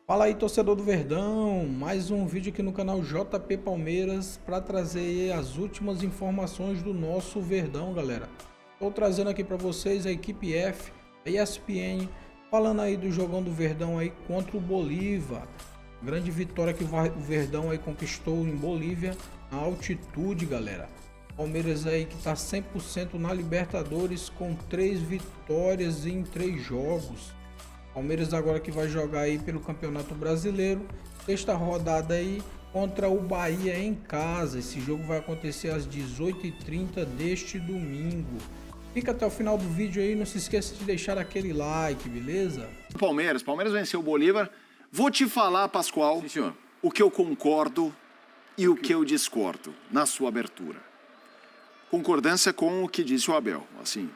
Fala aí, torcedor do Verdão, mais um vídeo aqui no canal JP Palmeiras para trazer aí as últimas informações do nosso Verdão, galera. Estou trazendo aqui para vocês a equipe F, a ESPN, falando aí do jogão do Verdão aí contra o Bolívar. Grande vitória que o Verdão aí conquistou em Bolívia, na altitude, galera. Palmeiras aí que está 100% na Libertadores com 3 vitórias em 3 jogos. Palmeiras agora que vai jogar aí pelo Campeonato Brasileiro, sexta rodada aí contra o Bahia em casa. Esse jogo vai acontecer às 18h30 deste domingo. Fica até o final do vídeo aí, não se esqueça de deixar aquele like, beleza? Palmeiras venceu o Bolívar. Vou te falar, Pascoal, Sim, senhor. o que eu concordo e o que eu discordo na sua abertura. Concordância com o que disse o Abel, assim...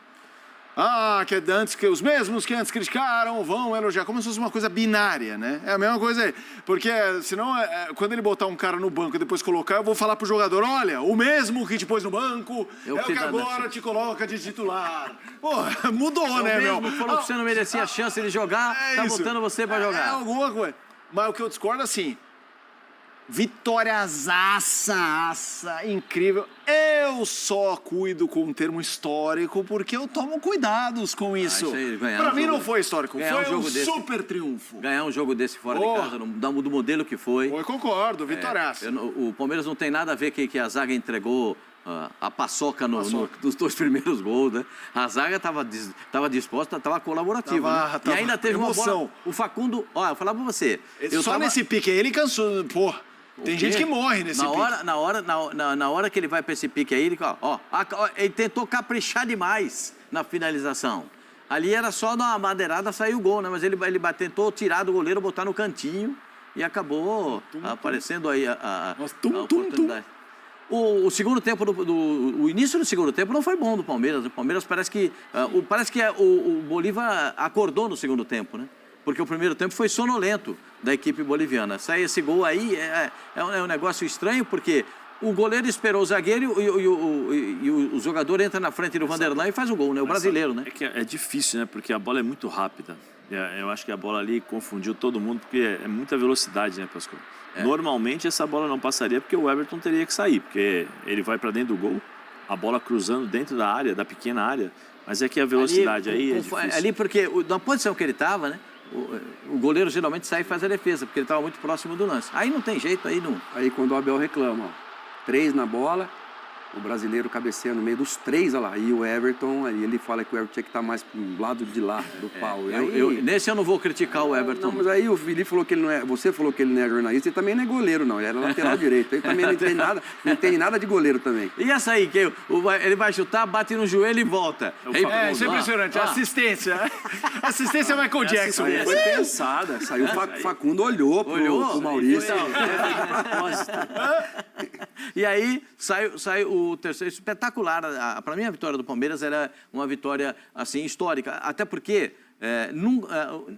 que os mesmos que antes criticaram vão elogiar, como se fosse uma coisa binária, né? É a mesma coisa aí, porque senão, quando ele botar um cara no banco e depois colocar, eu vou falar pro jogador, olha, o mesmo que te pôs no banco é o que agora te coloca de titular. Pô, mudou, né, meu? O mesmo falou que você não merecia a chance de jogar, tá botando você pra jogar. É alguma coisa. Mas o que eu discordo, assim... Vitóriazaça, incrível. Eu só cuido com um termo histórico porque eu tomo cuidados com isso. Pra mim não foi histórico, foi um super triunfo. Ganhar um jogo desse fora de casa, do modelo que foi. Eu concordo, vitóriaça. O Palmeiras não tem nada a ver que a zaga entregou a paçoca nos 2 primeiros gols, né? A zaga estava disposta, estava colaborativa. E ainda teve emoção. Uma bola. O Facundo, eu falar pra você. Nesse pique aí ele cansou, pô. Tem gente que morre nesse pique. Na hora que ele vai para esse pique aí, ele tentou caprichar demais na finalização. Ali era só dar uma madeirada, saiu o gol, né? Mas ele tentou tirar do goleiro, botar no cantinho e acabou aparecendo aí a oportunidade. O segundo tempo, o início do segundo tempo não foi bom do Palmeiras. O Palmeiras parece que o Bolívar acordou no segundo tempo, né? Porque o primeiro tempo foi sonolento da equipe boliviana. Sai esse gol aí, é um negócio estranho, porque o goleiro esperou o zagueiro e o jogador entra na frente do Vanderlan e faz o gol, né? O brasileiro, né? É difícil, né? Porque a bola é muito rápida. Eu acho que a bola ali confundiu todo mundo, porque é muita velocidade, né, Pascoal? Normalmente essa bola não passaria porque o Everton teria que sair, porque ele vai para dentro do gol, a bola cruzando dentro da área, da pequena área, mas é que a velocidade aí é difícil. Ali porque, na posição que ele estava, né? O goleiro geralmente sai e faz a defesa, porque ele estava muito próximo do lance. Aí não tem jeito, aí não... Aí quando o Abel reclama, ó, 3 na bola, o brasileiro cabeceia no meio dos 3, olha lá. E o Everton, aí ele fala que o Everton tinha que estar mais pro lado de lá, do pau. Nesse eu não vou criticar o Everton. Não, mas aí o Felipe falou que ele não é... Você falou que ele não é jornalista, ele também não é goleiro, não. Ele era lateral direito. Ele também não entende nada de goleiro também. E essa aí, que ele vai chutar, bate no joelho e volta. Isso é impressionante. Assistência. Assistência Michael Jackson. Aí foi pensada. Saiu o Facundo, olhou pro Maurício. E aí saiu o terceiro, espetacular. Para mim, a vitória do Palmeiras era uma vitória assim histórica. Até porque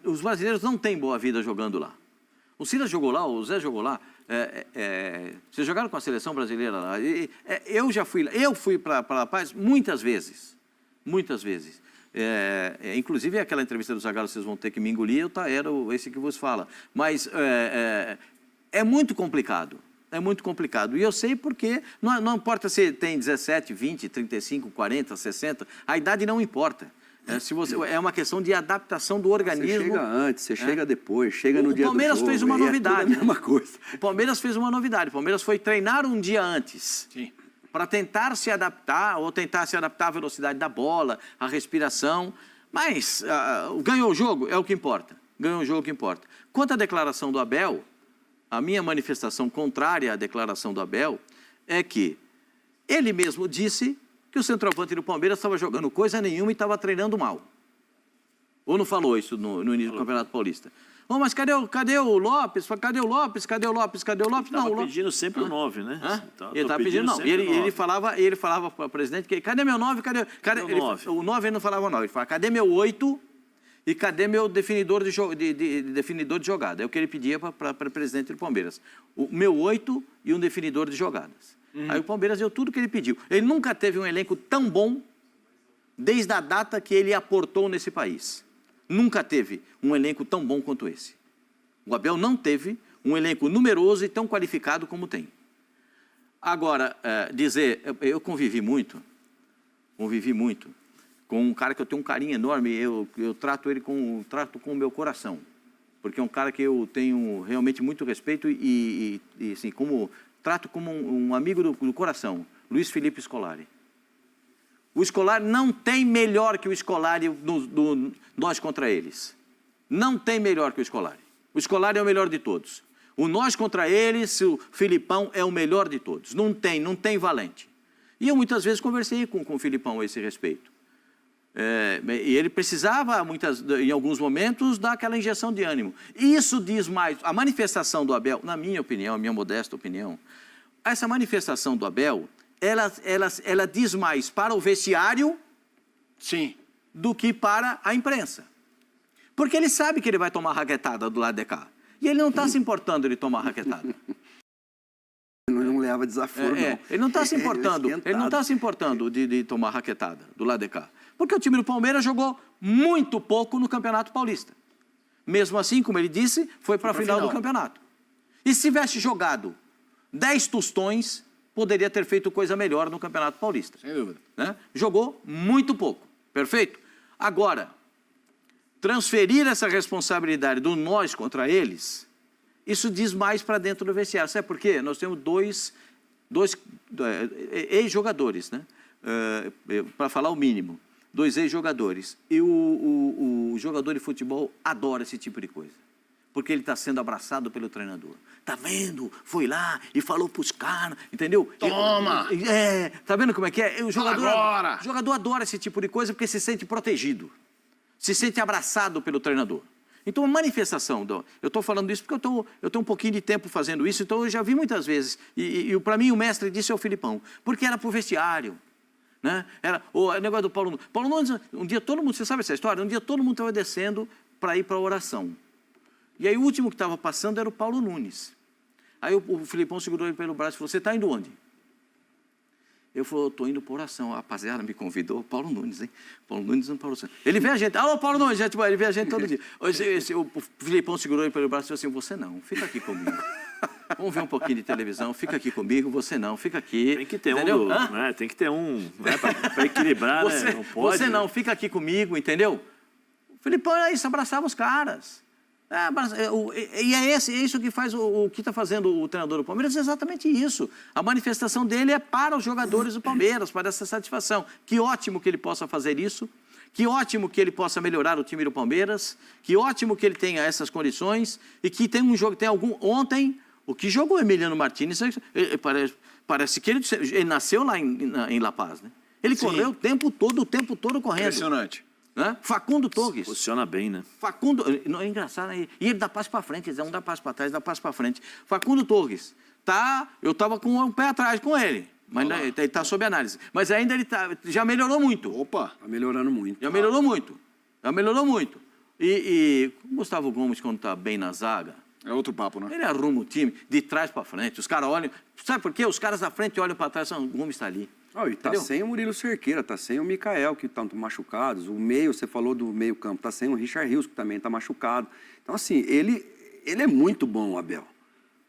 os brasileiros não têm boa vida jogando lá. O Silas jogou lá, o Zé jogou lá. Vocês jogaram com a seleção brasileira lá. Eu já fui lá. Eu fui para La Paz muitas vezes. Muitas vezes. Inclusive, aquela entrevista do Zagallo, vocês vão ter que me engolir, era esse que vos fala. Mas é muito complicado. É muito complicado. E eu sei porque não importa se tem 17, 20, 35, 40, 60, a idade não importa. É uma questão de adaptação do organismo. Você chega antes, você chega depois, chega no dia do jogo. O Palmeiras fez uma novidade. É tudo a mesma coisa. O Palmeiras fez uma novidade. O Palmeiras foi treinar um dia antes. Sim. Para tentar se adaptar, ou tentar se adaptar à velocidade da bola, à respiração. Mas ganhou o jogo, é o que importa. Ganhou o jogo, é o que importa. Quanto à declaração do Abel... A minha manifestação contrária à declaração do Abel é que ele mesmo disse que o centroavante do Palmeiras estava jogando coisa nenhuma e estava treinando mal. Ou não falou isso no início do Campeonato Paulista? Mas cadê o Lopes? Cadê o Lopes? Cadê o Lopes? Cadê o Lopes? Não, pedindo sempre o 9, né? Ele estava pedindo, não. Ele falava para o presidente que cadê meu 9? Cadê o 9 ele não falava 9. Ele falava, cadê meu 8? E cadê meu definidor de jogada? É o que ele pedia para o presidente do Palmeiras. O meu 8 e um definidor de jogadas. Aí o Palmeiras deu tudo o que ele pediu. Ele nunca teve um elenco tão bom desde a data que ele aportou nesse país. Nunca teve um elenco tão bom quanto esse. O Abel não teve um elenco numeroso e tão qualificado como tem. Agora, eu convivi muito com um cara que eu tenho um carinho enorme, eu trato ele trato com o meu coração, porque é um cara que eu tenho realmente muito respeito e assim, trato como um amigo do coração, Luiz Felipe Scolari. O Scolari não tem melhor que o Scolari do nós contra eles. Não tem melhor que o Scolari. O Scolari é o melhor de todos. O nós contra eles, o Filipão é o melhor de todos. Não tem valente. E eu muitas vezes conversei com o Filipão a esse respeito. E ele precisava, em alguns momentos, dar aquela injeção de ânimo. Isso diz mais. A manifestação do Abel, na minha opinião, a minha modesta opinião, essa manifestação do Abel, ela diz mais para o vestiário, sim, do que para a imprensa. Porque ele sabe que ele vai tomar raquetada do lado de cá. E ele não está se importando de tomar raquetada. Não leva desaforo, não. Ele não está se importando. Ele não está se importando de tomar raquetada do lado de cá. Porque o time do Palmeiras jogou muito pouco no Campeonato Paulista. Mesmo assim, como ele disse, foi para a final do campeonato. E se tivesse jogado 10 tostões, poderia ter feito coisa melhor no Campeonato Paulista. Sem dúvida. Né? Jogou muito pouco. Perfeito? Agora, transferir essa responsabilidade do nós contra eles, isso diz mais para dentro do vestiário. Sabe por quê? Nós temos dois ex-jogadores, né? Para falar o mínimo. 2 ex-jogadores. E o jogador de futebol adora esse tipo de coisa. Porque ele está sendo abraçado pelo treinador. Tá vendo? Foi lá e falou para os caras, entendeu? Toma! Tá vendo como é que é? O jogador adora esse tipo de coisa porque se sente protegido. Se sente abraçado pelo treinador. Então, a manifestação... Eu estou falando isso porque eu tenho um pouquinho de tempo fazendo isso, então eu já vi muitas vezes. E para mim, o mestre disse é o Filipão. Porque era para o vestiário. Né? Era o negócio do Paulo Nunes. Paulo Nunes, um dia todo mundo... Você sabe essa história? Um dia todo mundo estava descendo para ir para a oração. E aí o último que estava passando era o Paulo Nunes. Aí o Filipão segurou ele pelo braço e falou, você está indo onde? Eu falei, eu estou indo para oração. A rapaziada me convidou, Paulo Nunes, hein? Paulo Nunes não Paulo Nunes. Ele vê a gente, alô, Paulo Nunes, gente, ele vê a gente todo dia. O Filipão segurou ele pelo braço e falou assim, você não, fica aqui comigo. Vamos ver um pouquinho de televisão, fica aqui comigo, você não, fica aqui. Tem que ter né? Tem que ter né? Para equilibrar, né? Não pode. Você não, fica aqui comigo, entendeu? O Filipão era isso, abraçava os caras. E é isso que faz o que está fazendo o treinador do Palmeiras, é exatamente isso. A manifestação dele é para os jogadores do Palmeiras, para essa satisfação. Que ótimo que ele possa fazer isso, que ótimo que ele possa melhorar o time do Palmeiras, que ótimo que ele tenha essas condições e que tem um jogo, ontem, o que jogou o Emiliano Martínez, parece que ele nasceu lá em La Paz, né? Ele correu o tempo todo correndo. Impressionante. Né? Facundo Torres. Funciona bem, né? Facundo, não, é engraçado, e ele dá passo para frente, um dá passo para trás, dá passo para frente. Facundo Torres, eu estava com o pé atrás com ele, mas ele está sob análise. Mas ainda ele já melhorou muito. Opa! Está melhorando muito. Já melhorou muito. E o Gustavo Gomes, quando está bem na zaga, é outro papo, né? ele arruma o time de trás para frente. Os caras olham, sabe por quê? Os caras da frente olham para trás, o Gomes está ali. E tá sem o Murilo Cerqueira, tá sem o Mikael, que estão machucados. O meio, você falou do meio campo, tá sem o Richard Rios, que também está machucado. Então, assim, ele é muito bom, Abel.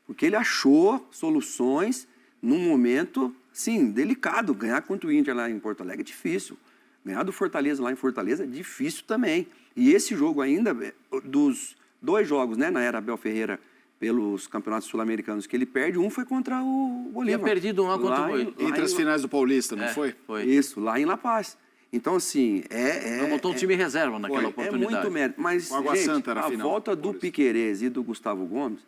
Porque ele achou soluções num momento, sim, delicado. Ganhar contra o Inter lá em Porto Alegre é difícil. Ganhar do Fortaleza lá em Fortaleza é difícil também. E esse jogo ainda, dos 2 jogos, né, na era Abel Ferreira, pelos campeonatos sul-americanos que ele perde, um foi contra o Bolívar. Tinha perdido um contra o Bolívar. Entre as finais do Paulista, não foi? Foi. Isso, lá em La Paz. Então, assim, botou um time reserva naquela oportunidade. É muito mérito. Mas, gente, a volta do Piquerez e do Gustavo Gomes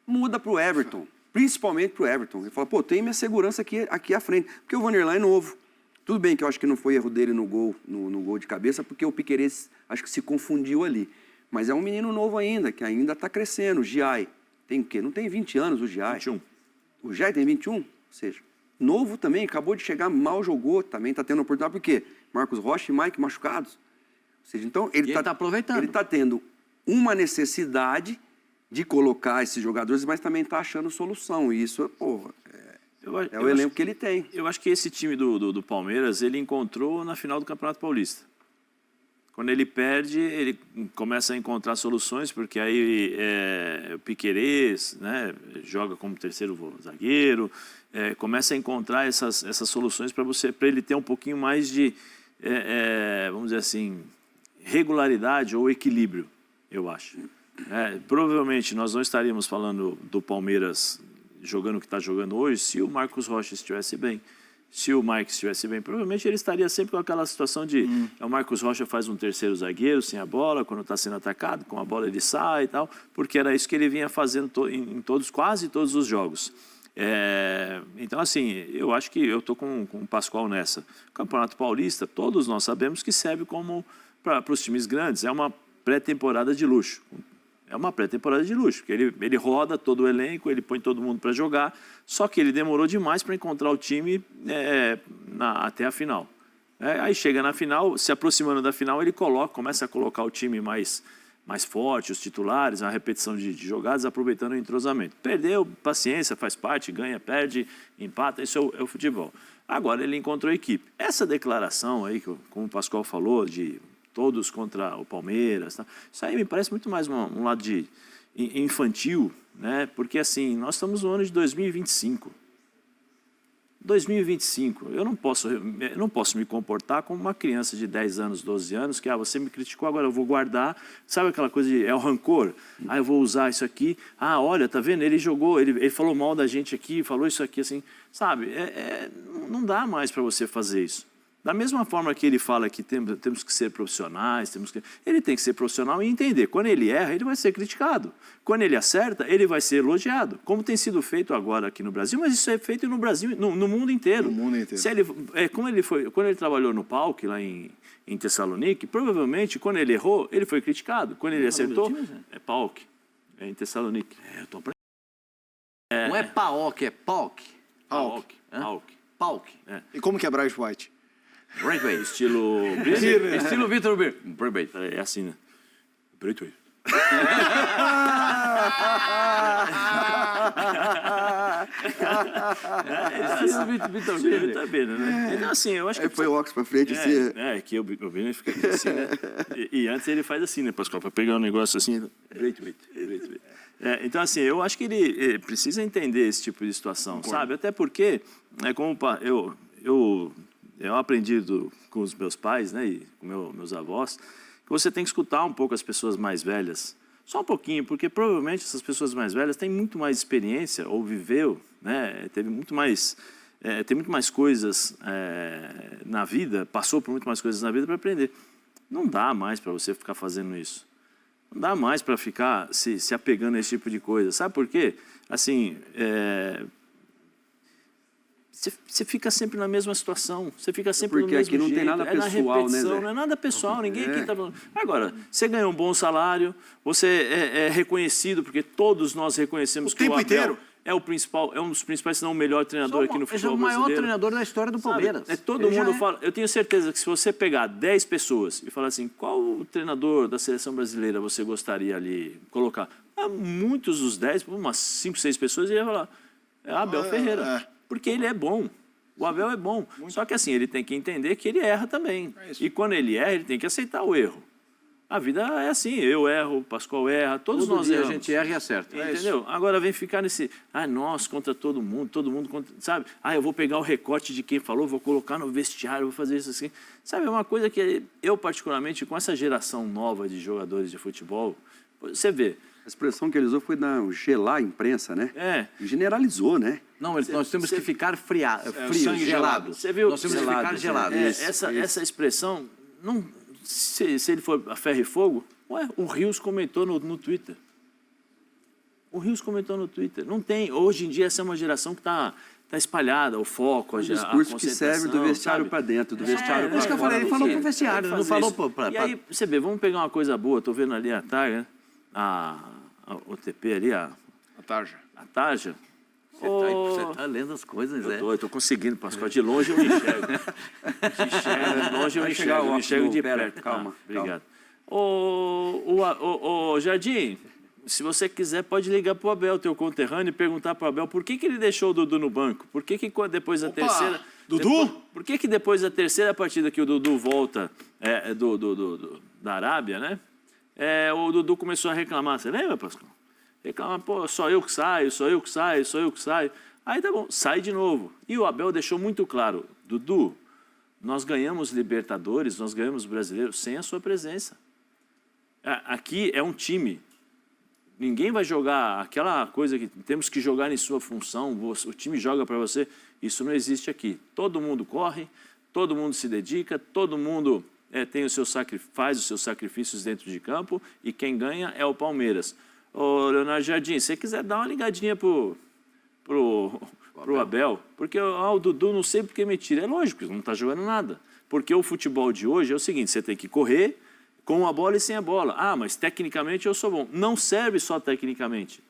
muda para o Everton. Principalmente para o Everton. Ele fala, tem minha segurança aqui à frente. Porque o Vanderlei é novo. Tudo bem que eu acho que não foi erro dele no gol de cabeça, porque o Piquerez acho que se confundiu ali. Mas é um menino novo ainda, que ainda está crescendo. O Giai. Tem o quê? Não tem 20 anos o Giai. 21. O Giai tem 21? Ou seja, novo também, acabou de chegar, mal jogou, também está tendo oportunidade. Por quê? Marcos Rocha e Mike machucados. Ou seja, então ele está aproveitando. Ele está tendo uma necessidade de colocar esses jogadores, mas também está achando solução. E isso, é o elenco que ele tem. Eu acho que esse time do Palmeiras, ele encontrou na final do Campeonato Paulista. Quando ele perde, ele começa a encontrar soluções, porque aí o Piquerez, né, joga como terceiro zagueiro, começa a encontrar essas soluções para ele ter um pouquinho mais de, vamos dizer assim, regularidade ou equilíbrio, eu acho. Provavelmente nós não estaríamos falando do Palmeiras jogando o que está jogando hoje se o Marcos Rocha estivesse bem. Se o Mike estivesse bem, provavelmente ele estaria sempre com aquela situação de o Marcos Rocha faz um terceiro zagueiro sem a bola, quando está sendo atacado, com a bola ele sai e tal, porque era isso que ele vinha fazendo em quase todos os jogos. Então, assim, eu acho que eu estou com o Pascoal nessa. O Campeonato Paulista, todos nós sabemos que serve como para os times grandes, é uma pré-temporada de luxo. É uma pré-temporada de luxo, porque ele roda todo o elenco, ele põe todo mundo para jogar, só que ele demorou demais para encontrar o time até a final. Aí chega na final, se aproximando da final, ele começa a colocar o time mais forte, os titulares, a repetição de jogadas, aproveitando o entrosamento. Perdeu, paciência, faz parte, ganha, perde, empata, isso é o futebol. Agora ele encontrou a equipe. Essa declaração aí, como o Pascoal falou, de todos contra o Palmeiras, tá? Isso aí me parece muito mais um lado de infantil, né? Porque assim, nós estamos no ano de 2025. 2025, eu não posso me comportar como uma criança de 10 anos, 12 anos, que você me criticou, agora eu vou guardar, sabe aquela coisa de o rancor? Eu vou usar isso aqui, olha, tá vendo, ele jogou, ele falou mal da gente aqui, falou isso aqui, assim, sabe, não dá mais para você fazer isso. Da mesma forma que ele fala que temos que ser profissionais, ele tem que ser profissional e entender. Quando ele erra, ele vai ser criticado. Quando ele acerta, ele vai ser elogiado. Como tem sido feito agora aqui no Brasil, mas isso é feito no Brasil, no mundo inteiro. No mundo inteiro. Quando ele trabalhou no PAOK, lá em Tessalonique, provavelmente, quando ele errou, ele foi criticado. Quando ele acertou, é PAOK, em Tessalonique. Eu tô não é PAOK, é PAOK. PAOK. PAOK. E como que é Bright White? Braithwaite. Estilo Vitor Braithwaite. É assim, né? Braithwaite. Vitor Birner, né? Então, assim, eu acho que... Foi o óculos pra frente, assim. Que o Birner fica aqui assim, né? E antes ele faz assim, né, Pascoal? Pra pegar um negócio assim... Braithwaite. Então, assim, eu acho que ele precisa entender esse tipo de situação, sabe? Até porque, como eu aprendi com os meus pais, né, e com meus avós, que você tem que escutar um pouco as pessoas mais velhas, só um pouquinho, porque provavelmente essas pessoas mais velhas têm muito mais experiência, ou viveu, né, tem muito mais coisas na vida, passou por muito mais coisas na vida para aprender. Não dá mais para você ficar fazendo isso. Não dá mais para ficar se apegando a esse tipo de coisa. Sabe por quê? Assim, você fica sempre na mesma situação, você fica sempre no mesmo jeito. Porque aqui não tem nada pessoal, né, Zé? Não é nada pessoal, ninguém aqui está falando. Agora, você ganha um bom salário, você é reconhecido, porque todos nós reconhecemos que o Abel inteiro é um dos principais, se não o melhor treinador aqui no futebol brasileiro. É o maior treinador da história do Palmeiras. Todo mundo fala. Eu tenho certeza que se você pegar 10 pessoas e falar assim, qual o treinador da seleção brasileira você gostaria ali colocar? Muitos dos 10, umas 5, 6 pessoas iam falar, Abel Ferreira. Porque ele é bom. O Abel é bom. Só que assim, ele tem que entender que ele erra também. E quando ele erra, ele tem que aceitar o erro. A vida é assim, eu erro, o Pascoal erra, todos nós erramos. A gente erra e acerta. Entendeu? Agora vem ficar nesse, nós contra todo mundo contra, sabe? Eu vou pegar o recorte de quem falou, vou colocar no vestiário, vou fazer isso assim. Sabe, é uma coisa que eu particularmente, com essa geração nova de jogadores de futebol, você vê. A expressão que ele usou foi gelar a imprensa, né? Generalizou, né? Não, nós temos que ficar frios, gelado. Você viu? Nós temos que ficar gelados. Essa expressão, se ele for a ferro e fogo, o Rios comentou no Twitter. O Rios comentou no Twitter. Não tem, hoje em dia, essa é uma geração que está espalhada, o foco, a discurso que serve do vestiário para dentro, do vestiário para fora. Isso que eu falei, ele falou para o vestiário, não falou para... E aí, você vê, vamos pegar uma coisa boa, estou vendo ali a Tarja, o TP ali, a Tarja. A Tarja. Você está lendo as coisas, né? Eu estou conseguindo, Pascoal. De longe eu enxergo. De longe eu enxergo de perto. Calma. Obrigado. Ô, Jardim, se você quiser, pode ligar para o Abel, teu conterrâneo, e perguntar para o Abel por que ele deixou o Dudu no banco. Por que depois da terceira... Dudu? Por que depois da terceira partida que o Dudu volta da Arábia, né? O Dudu começou a reclamar. Você lembra, Pascoal? Reclama, pô, só eu que saio, só eu que saio, só eu que saio. Aí tá bom, sai de novo. E o Abel deixou muito claro, Dudu, nós ganhamos Libertadores, nós ganhamos Brasileiro sem a sua presença. Aqui é um time. Ninguém vai jogar aquela coisa que temos que jogar em sua função, o time joga para você. Isso não existe aqui. Todo mundo corre, todo mundo se dedica, todo mundo faz os seus sacrifícios dentro de campo e quem ganha é o Palmeiras. Ô, Leonardo Jardim, se você quiser dar uma ligadinha pro Abel, porque o Dudu não sei porque me tira. É lógico, ele não está jogando nada. Porque o futebol de hoje é o seguinte, você tem que correr com a bola e sem a bola. Ah, mas tecnicamente eu sou bom. Não serve só tecnicamente.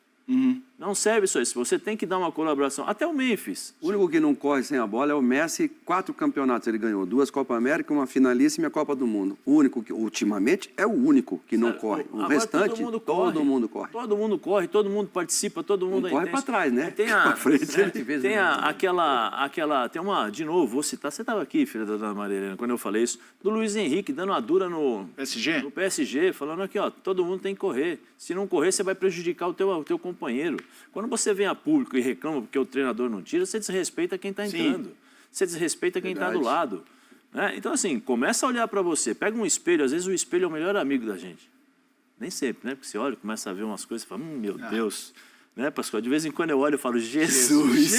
Não serve só isso. Você tem que dar uma colaboração. Até o Memphis. O único que não corre sem a bola é o Messi. 4 campeonatos ele ganhou. 2 Copa América, uma finalíssima e a Copa do Mundo. O único que, ultimamente, é o único que não corre. O restante, todo mundo corre. Todo mundo corre, todo mundo participa, todo mundo corre para trás, né? Tem de novo, vou citar, você estava aqui, filha da Dona Maria Helena, quando eu falei isso, do Luiz Henrique dando uma dura no PSG, falando aqui, ó, todo mundo tem que correr. Se não correr, você vai prejudicar o teu companheiro. Quando você vem a público e reclama porque o treinador não tira, você desrespeita quem está entrando. Você desrespeita quem está do lado. Né? Então, assim, começa a olhar para você. Pega um espelho, às vezes o espelho é o melhor amigo da gente. Nem sempre, né? Porque você olha, começa a ver umas coisas e fala, meu Deus. Né, Pascoal? De vez em quando eu olho e falo, Jesus!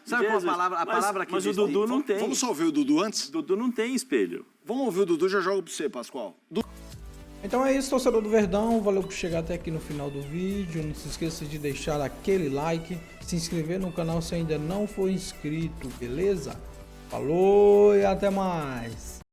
Sabe qual a palavra que mas o Dudu não tem. Vamos só ouvir o Dudu antes? O Dudu não tem espelho. Vamos ouvir o Dudu, já jogo para você, Pascoal. Então é isso, torcedor do Verdão, valeu por chegar até aqui no final do vídeo, não se esqueça de deixar aquele like, se inscrever no canal se ainda não for inscrito, beleza? Falou e até mais!